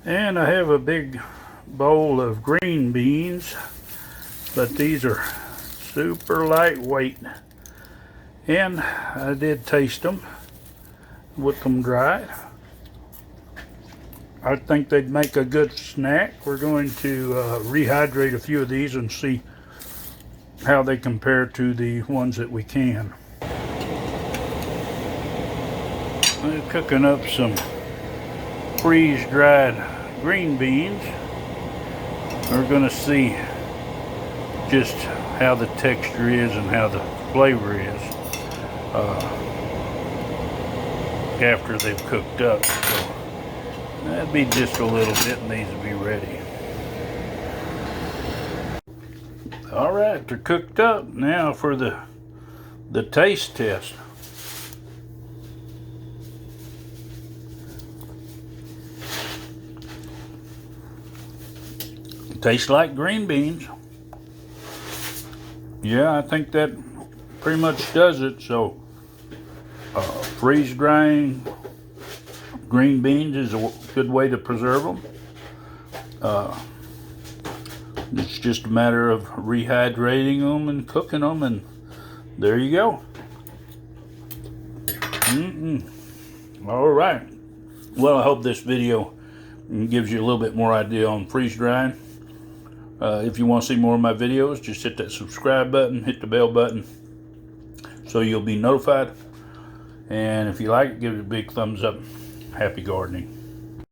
And I have a big bowl of green beans, but these are super lightweight. And I did taste them with them dried. I think they'd make a good snack. We're going to rehydrate a few of these and see how they compare to the ones that we can. I'm cooking up some freeze-dried green beans. We're going to see just how the texture is and how the flavor is after they've cooked up. So that'd be just a little bit and these will be ready. All right, they're cooked up. Now for the taste test. Tastes like green beans. Yeah, I think that pretty much does it. So freeze drying green beans is a good way to preserve them. It's just a matter of rehydrating them and cooking them, and there you go. All right. Well, I hope this video gives you a little bit more idea on freeze drying. If you want to see more of my videos, just hit that subscribe button, hit the bell button, so you'll be notified. And if you like it, give it a big thumbs up. Happy gardening.